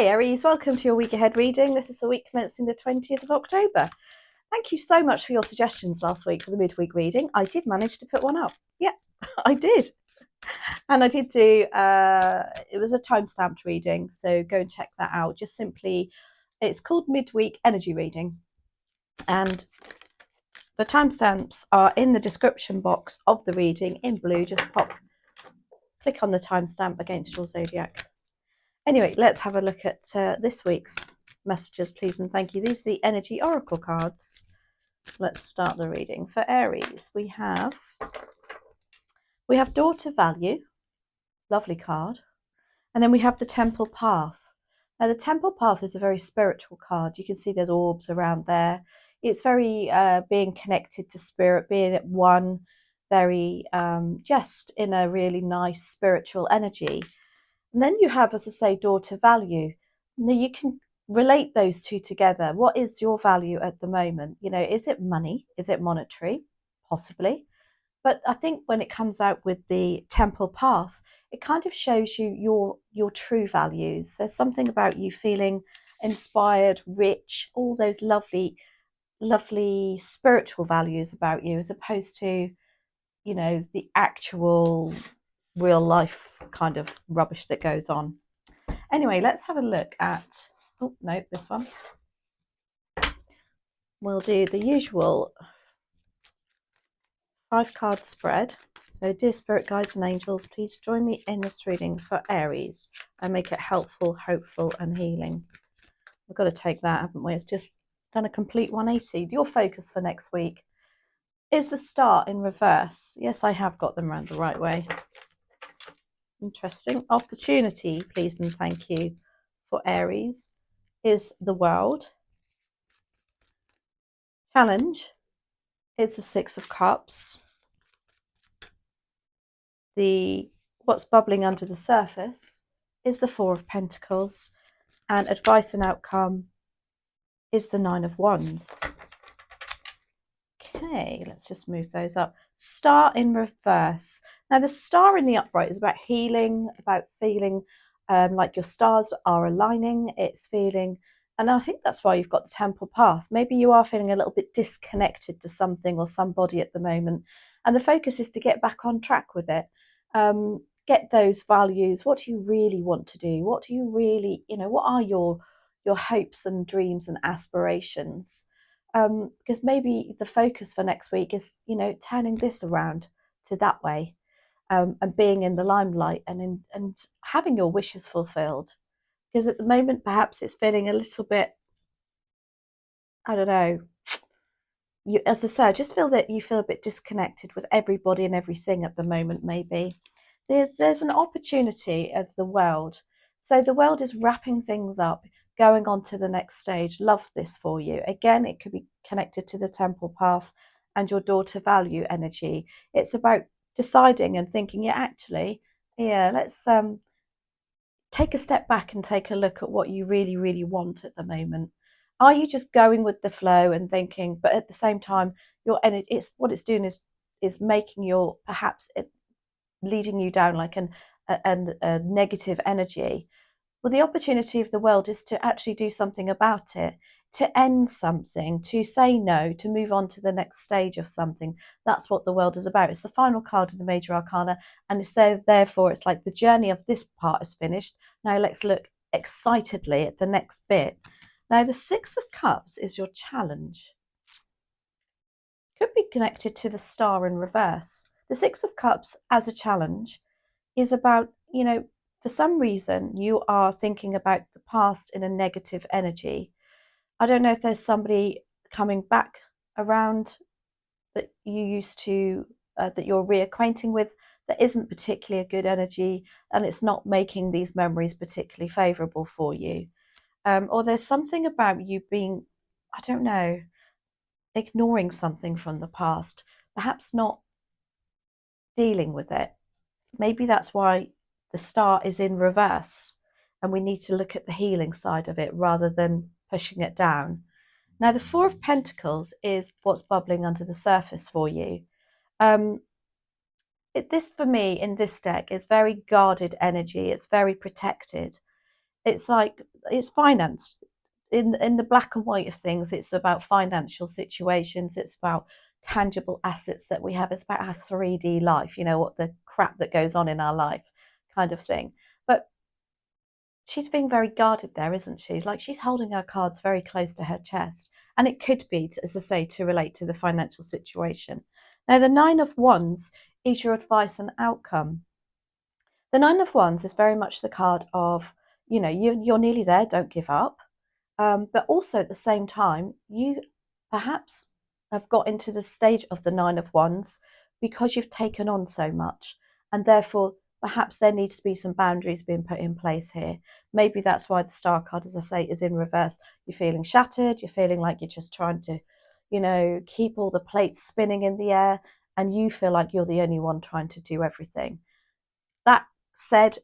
Hi Aries, welcome to your week ahead reading. This is the week commencing the 20th of October. Thank you so much for your suggestions last week for the midweek reading. I did manage to put one up. Yeah, I did. And I did do, it was a time-stamped reading, so go and check that out. Just simply, it's called Midweek Energy Reading. And the timestamps are in the description box of the reading in blue. Just click on the timestamp against your zodiac. Anyway, let's have a look at this week's messages, please and thank you. These are the energy oracle cards. Let's start the reading. For Aries, we have Daughter Value, lovely card, and then we have the Temple Path. Now, the Temple Path is a very spiritual card. You can see there's orbs around there. It's very being connected to spirit, being at one, very just in a really nice spiritual energy. And then you have, as I say, Daughter Value. Now you can relate those two together. What is your value at the moment? You know, is it money? Is it monetary? Possibly. But I think when it comes out with the Temple Path, it kind of shows you your true values. There's something about you feeling inspired, rich, all those lovely, lovely spiritual values about you, as opposed to, you know, the actual real life kind of rubbish that goes on. Anyway, let's have a look at, oh no, this one. We'll do the usual 5-card spread. So, dear spirit guides and angels, please join me in this reading for Aries and make it helpful, hopeful and healing. We've got to take that, haven't we? It's just done a complete 180. Your focus for next week is the Star in reverse. Yes, I have got them around the right way. Interesting. Opportunity, please and thank you, for Aries is the World. Challenge is the 6 of Cups. What's bubbling under the surface is the 4 of Pentacles. And advice and outcome is the 9 of Wands. Okay, let's just move those up. Star in reverse. Now, the star in the upright is about healing, about feeling like your stars are aligning. It's feeling, and I think that's why you've got the Temple Path. Maybe you are feeling a little bit disconnected to something or somebody at the moment. And the focus is to get back on track with it. Get those values. What do you really want to do? What do you really, you know, what are your hopes and dreams and aspirations? Because maybe the focus for next week is, you know, turning this around to that way, and being in the limelight and having your wishes fulfilled. Because at the moment, perhaps it's feeling a little bit, I don't know, as I say, I just feel that you feel a bit disconnected with everybody and everything at the moment, maybe. There's an opportunity of the world. So the world is wrapping things up, going on to the next stage. Love this for you. Again, it could be connected to the Temple Path and your Daughter Value energy. It's about deciding and thinking, yeah, actually, yeah, let's take a step back and take a look at what you really, really want at the moment. Are you just going with the flow and thinking, but at the same time, it's what it's doing is making your, perhaps leading you down like a negative energy. Well, the opportunity of the world is to actually do something about it, to end something, to say no, to move on to the next stage of something. That's what the world is about. It's the final card in the Major Arcana, and it's therefore it's like the journey of this part is finished. Now let's look excitedly at the next bit. Now the 6 of Cups is your challenge. Could be connected to the Star in reverse. The 6 of Cups as a challenge is about, you know, for some reason you are thinking about the past in a negative energy. I don't know if there's somebody coming back around that you used to, that you're reacquainting with, that isn't particularly a good energy, and it's not making these memories particularly favourable for you. Or there's something about you being, I don't know, ignoring something from the past, perhaps not dealing with it. Maybe that's why the Star is in reverse, and we need to look at the healing side of it rather than pushing it down. Now, the 4 of Pentacles is what's bubbling under the surface for you. This, for me, in this deck, is very guarded energy. It's very protected. it's like it's finance. In the black and white of things, it's about financial situations, it's about tangible assets that we have, it's about our 3D life, what the crap that goes on in our life kind of thing. But she's being very guarded there, isn't she? Like, she's holding her cards very close to her chest, and it could be, as I say, to relate to the financial situation. Now, the Nine of Wands is your advice and outcome. The Nine of Wands is very much the card of, you're nearly there, don't give up. But also at the same time, you perhaps have got into the stage of the Nine of Wands because you've taken on so much, and therefore perhaps there needs to be some boundaries being put in place here. Maybe that's why the Star card, as I say, is in reverse. You're feeling shattered, you're feeling like you're just trying to, keep all the plates spinning in the air, and you feel like you're the only one trying to do everything. That said,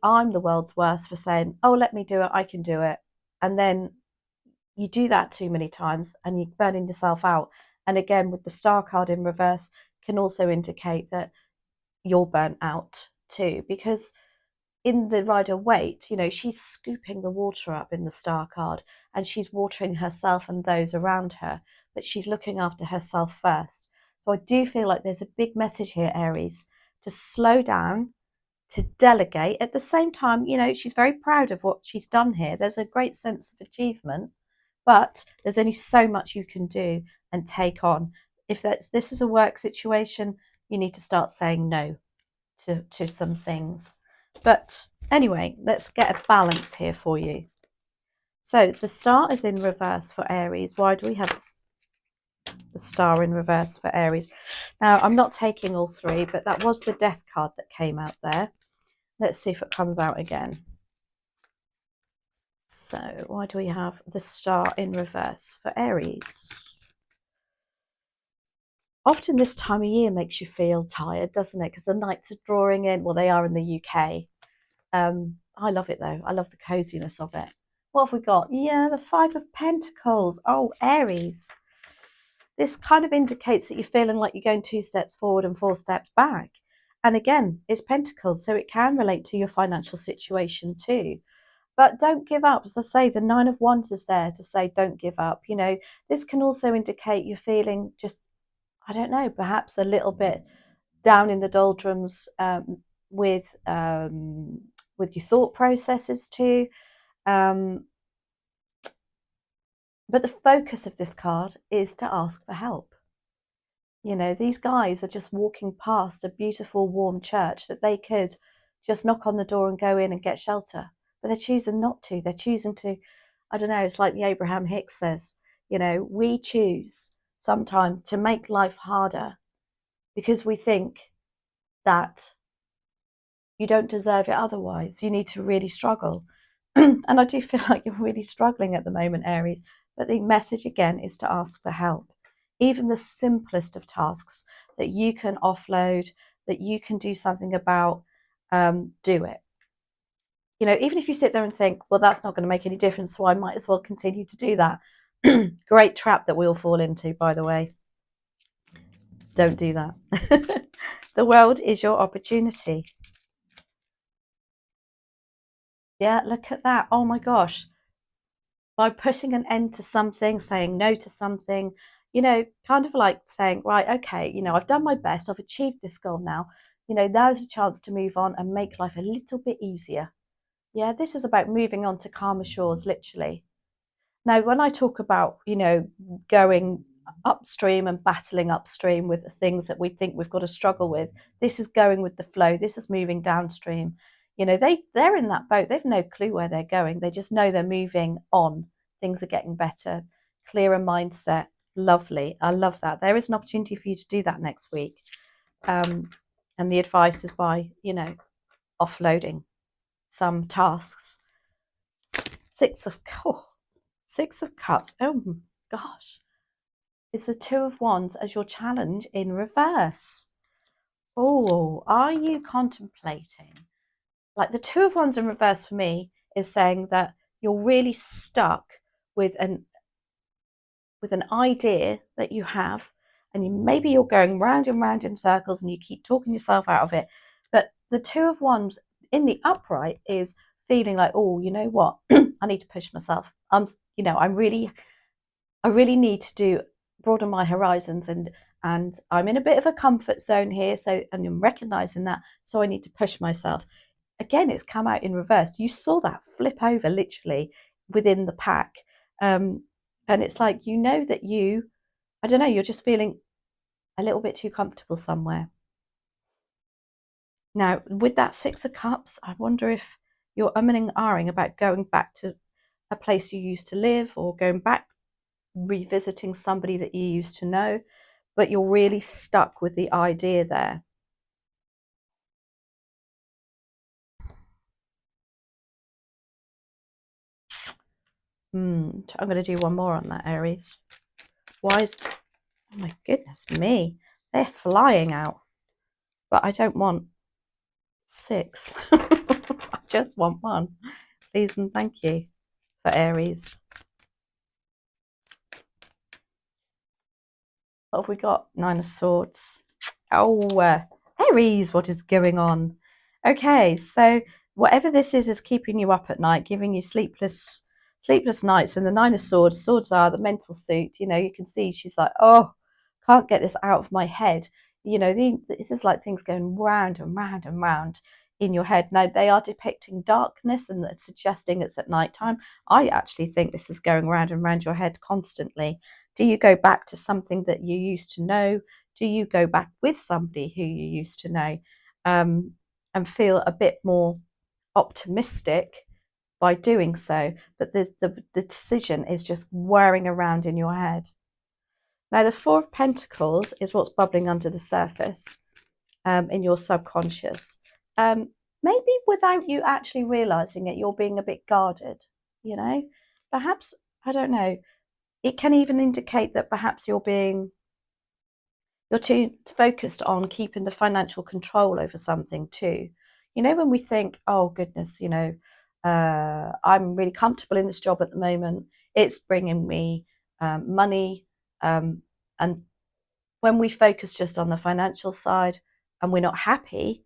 I'm the world's worst for saying, oh, let me do it, I can do it. And then you do that too many times and you're burning yourself out. And again, with the Star card in reverse, can also indicate that you're burnt out too. Because in the Ryder Waite, she's scooping the water up in the Star card, and she's watering herself and those around her, but she's looking after herself first. So I do feel like there's a big message here, Aries, to slow down, to delegate. At the same time, she's very proud of what she's done here. There's a great sense of achievement, but there's only so much you can do and take on. If this is a work situation, you need to start saying no to some things. But anyway, let's get a balance here for you. So the Star is in reverse for Aries. Why do we have the Star in reverse for Aries? Now, I'm not taking all three, but that was the Death card that came out there. Let's see if it comes out again. So why do we have the Star in reverse for Aries? Often this time of year makes you feel tired, doesn't it? Because the nights are drawing in. Well, they are in the UK. I love it though. I love the coziness of it. What have we got? Yeah, the Five of Pentacles. Oh, Aries. This kind of indicates that you're feeling like you're going 2 steps forward and 4 steps back. And again, it's Pentacles, so it can relate to your financial situation too. But don't give up. As I say, the Nine of Wands is there to say don't give up. This can also indicate you're feeling just, I don't know, perhaps a little bit down in the doldrums with your thought processes too. But the focus of this card is to ask for help. These guys are just walking past a beautiful, warm church that they could just knock on the door and go in and get shelter. But they're choosing not to. They're choosing to, I don't know, it's like the Abraham Hicks says, we choose sometimes to make life harder because we think that you don't deserve it otherwise. You need to really struggle. And I do feel like you're really struggling at the moment, Aries. But the message again is to ask for help. Even the simplest of tasks that you can offload, that you can do something about, do it. Even if you sit there and think, well, that's not going to make any difference, so I might as well continue to do that. Great trap that we all fall into, by the way. Don't do that. The world is your opportunity. Yeah, look at that. Oh my gosh. By putting an end to something, saying no to something, kind of like saying, right, okay, I've done my best, I've achieved this goal now. Now's a chance to move on and make life a little bit easier. Yeah, this is about moving on to calmer shores, literally. Now, when I talk about, going upstream and battling upstream with the things that we think we've got to struggle with, this is going with the flow. This is moving downstream. They're in that boat. They've no clue where they're going. They just know they're moving on. Things are getting better, clearer mindset. Lovely. I love that. There is an opportunity for you to do that next week. And the advice is by, offloading some tasks. Six of Cups. Oh my gosh. It's the Two of Wands as your challenge in reverse. Oh, are you contemplating? Like, the Two of Wands in reverse for me is saying that you're really stuck with an idea that you have, and maybe you're going round and round in circles and you keep talking yourself out of it. But the Two of Wands in the upright is feeling like, oh, you know what, I need to push myself. I really need to broaden my horizons, and I'm in a bit of a comfort zone here. So, and I'm recognizing that, so I need to push myself. Again, it's come out in reverse. You saw that flip over literally within the pack. And it's like, that I don't know, you're just feeling a little bit too comfortable somewhere. Now, with that Six of Cups, I wonder if you're umming and ahhing about going back to a place you used to live, or going back, revisiting somebody that you used to know, but you're really stuck with the idea there. I'm going to do one more on that, Aries. Oh my goodness me, they're flying out. But I don't want 6. I just want 1. Please and thank you for Aries. What have we got? 9 of Swords. Oh, Aries, what is going on? Okay, so whatever this is keeping you up at night, giving you sleepless nights. And the 9 of Swords, swords are the mental suit. You can see she's like, oh, can't get this out of my head. This is like things going round and round and round in your head. Now, they are depicting darkness and suggesting it's at night time. I actually think this is going round and round your head constantly. Do you go back to something that you used to know? Do you go back with somebody who you used to know, and feel a bit more optimistic by doing so? But the decision is just whirring around in your head. Now, the 4 of Pentacles is what's bubbling under the surface in your subconscious. Maybe without you actually realizing it, you're being a bit guarded, Perhaps, I don't know. It can even indicate that perhaps you're too focused on keeping the financial control over something too. When we think, oh goodness, I'm really comfortable in this job at the moment. It's bringing me money. And when we focus just on the financial side and we're not happy,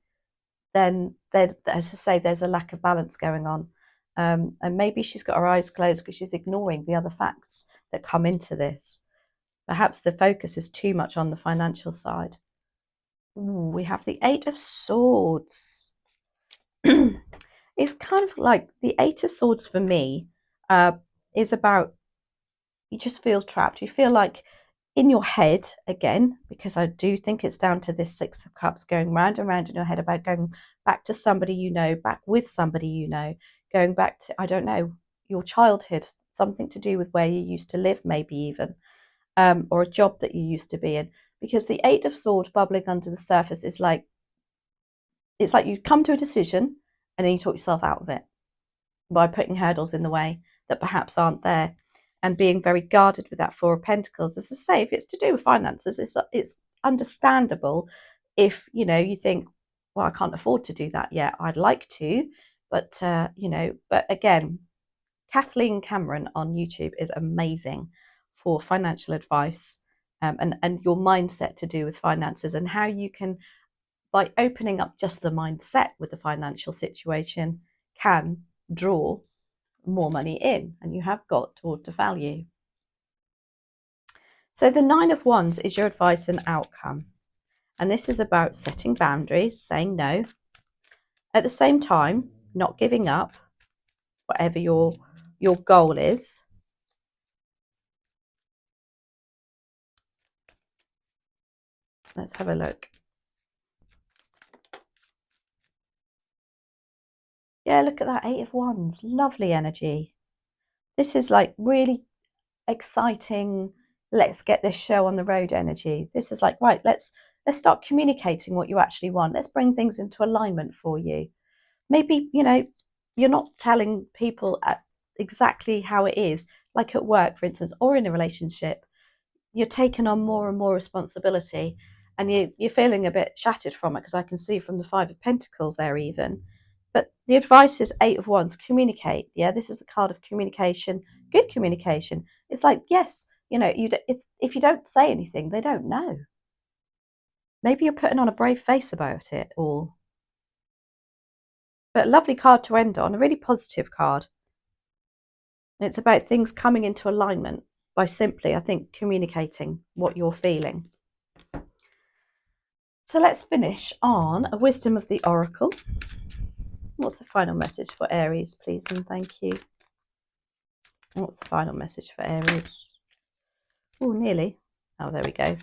then as I say, there's a lack of balance going on. And maybe she's got her eyes closed because she's ignoring the other facts that come into this. Perhaps the focus is too much on the financial side. Ooh, we have the 8 of Swords. It's kind of like the 8 of Swords for me is about, you just feel trapped. You feel like in your head again, because I do think it's down to this 6 of Cups going round and round in your head about going back to somebody back with somebody going back to, I don't know, your childhood, something to do with where you used to live, maybe even. Or a job that you used to be in, because the 8 of Swords bubbling under the surface is like, it's like you come to a decision and then you talk yourself out of it by putting hurdles in the way that perhaps aren't there, and being very guarded with that 4 of Pentacles. As I say, if it's to do with finances, it's understandable if you think, well, I can't afford to do that yet. I'd like to, but but again, Kathleen Cameron on YouTube is amazing for financial advice, and your mindset to do with finances, and how you can, by opening up just the mindset with the financial situation, can draw more money in, and you have got toward the value. So the 9 of Wands is your advice and outcome. And this is about setting boundaries, saying no. At the same time, not giving up, whatever your goal is. Let's have a look. Yeah, look at that 8 of Wands. Lovely energy. This is like really exciting, let's get this show on the road energy. This is like, right, let's start communicating what you actually want. Let's bring things into alignment for you. Maybe, you're not telling people exactly how it is, like at work, for instance, or in a relationship. You're taking on more and more responsibility, and you're feeling a bit shattered from it, because I can see from the 5 of Pentacles there even. But the advice is 8 of Wands, communicate. Yeah, this is the card of communication, good communication. It's like, yes, if you don't say anything, they don't know. Maybe you're putting on a brave face about it, or But a lovely card to end on, a really positive card. And it's about things coming into alignment by simply, I think, communicating what you're feeling. So let's finish on a wisdom of the oracle. What's the final message for Aries, please, and thank you. What's the final message for Aries? Oh, nearly. Oh, there we go.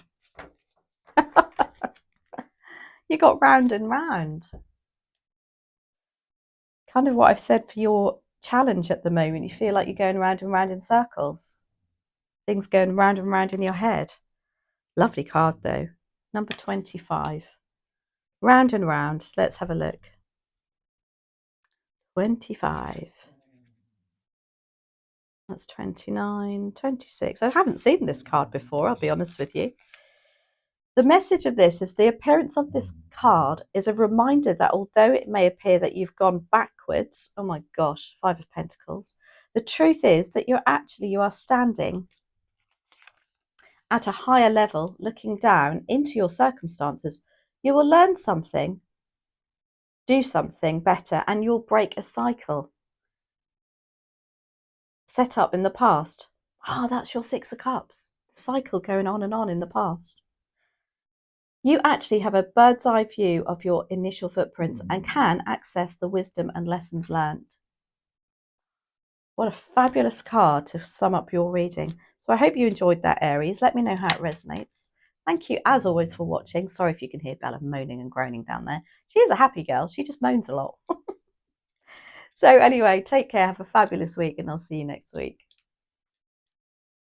You got round and round. Kind of what I've said for your challenge at the moment. You feel like you're going round and round in circles. Things going round and round in your head. Lovely card, though. Number 25. Round and round. Let's have a look. 25. That's 29, 26. I haven't seen this card before, I'll be honest with you. The message of this is the appearance of this card is a reminder that although it may appear that you've gone backwards, oh my gosh, 5 of Pentacles, the truth is that you are standing at a higher level, looking down into your circumstances. You will learn something, do something better, and you'll break a cycle set up in the past. That's your 6 of Cups. The cycle going on and on in the past. You actually have a bird's eye view of your initial footprints and can access the wisdom and lessons learned. What a fabulous card to sum up your reading. So I hope you enjoyed that, Aries. Let me know how it resonates. Thank you, as always, for watching. Sorry if you can hear Bella moaning and groaning down there. She is a happy girl. She just moans a lot. So anyway, take care. Have a fabulous week, and I'll see you next week.